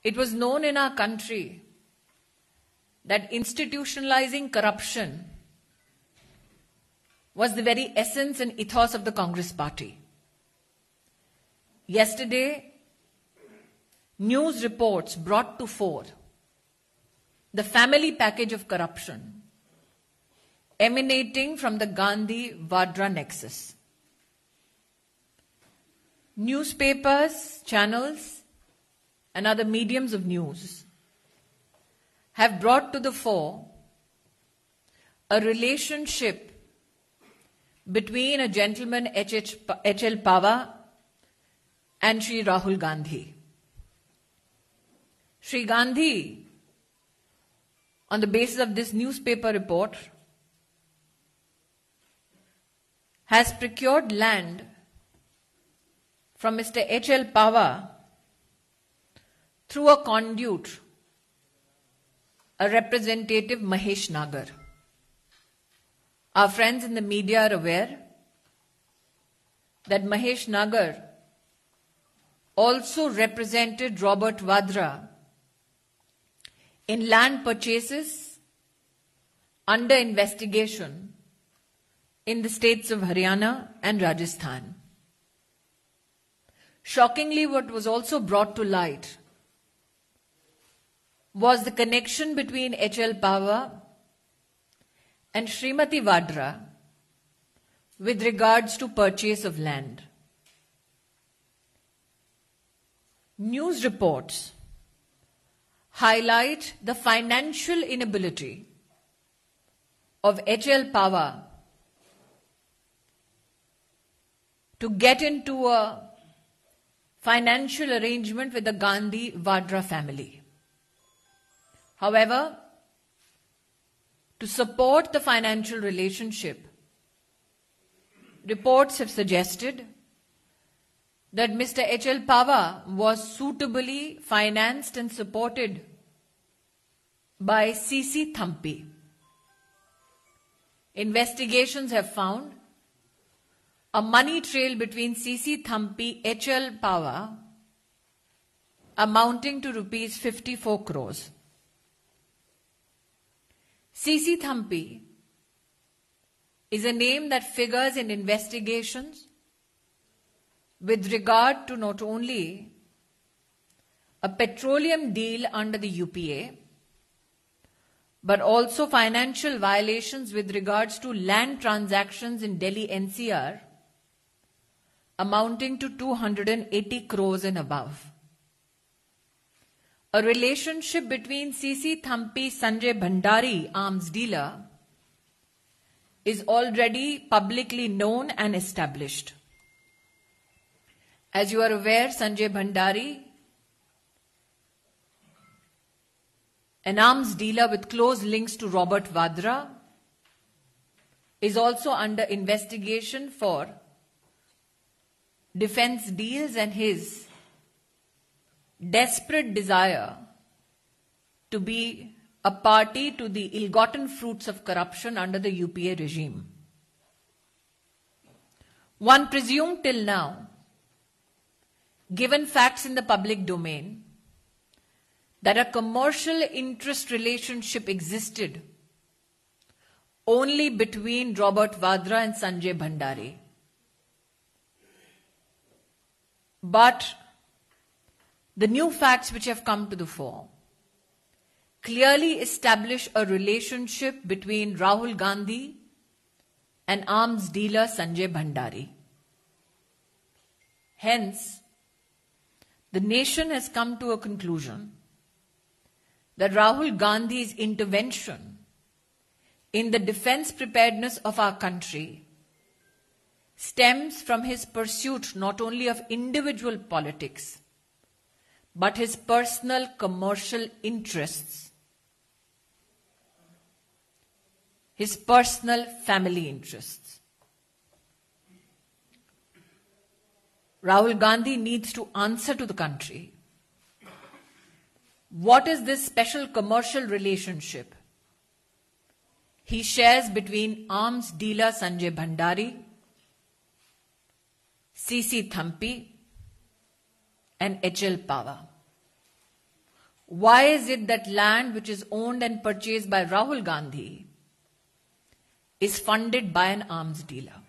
It was known in our country that institutionalizing corruption was the very essence and ethos of the Congress party. Yesterday, news reports brought to fore the family package of corruption emanating from the Gandhi-Vadra nexus. Newspapers, channels, and other mediums of news have brought to the fore a relationship between a gentleman H.L. Pava and Sri Rahul Gandhi. Sri Gandhi, on the basis of this newspaper report, has procured land from Mr. H.L. Pava through a conduit, a representative Mahesh Nagar. Our friends in the media are aware that Mahesh Nagar also represented Robert Vadra in land purchases under investigation in the states of Haryana and Rajasthan. Shockingly, what was also brought to light was the connection between H.L. Pava and Srimati Vadra with regards to purchase of land. News reports highlight the financial inability of H.L. Pava to get into a financial arrangement with the Gandhi-Vadra family. However, to support the financial relationship, reports have suggested that Mr. H.L. Pava was suitably financed and supported by C.C. Thampi. Investigations have found a money trail between C.C. Thampi, H.L. Pava, amounting to rupees 54 crores. C.C. Thampi is a name that figures in investigations with regard to not only a petroleum deal under the UPA, but also financial violations with regards to land transactions in Delhi NCR amounting to 280 crores and above. A relationship between C.C. Thampi, Sanjay Bhandari, arms dealer, is already publicly known and established. As you are aware, Sanjay Bhandari, an arms dealer with close links to Robert Vadra, is also under investigation for defense deals and his desperate desire to be a party to the ill-gotten fruits of corruption under the UPA regime. One presumed till now, given facts in the public domain, that a commercial interest relationship existed only between Robert Vadra and Sanjay Bhandari. But the new facts which have come to the fore clearly establish a relationship between Rahul Gandhi and arms dealer Sanjay Bhandari. Hence, the nation has come to a conclusion that Rahul Gandhi's intervention in the defense preparedness of our country stems from his pursuit not only of individual politics, but his personal commercial interests, his personal family interests. Rahul Gandhi needs to answer to the country, what is this special commercial relationship he shares between arms dealer Sanjay Bhandari, C.C. Thampi, and H.L. Pava? Why is it that land which is owned and purchased by Rahul Gandhi is funded by an arms dealer?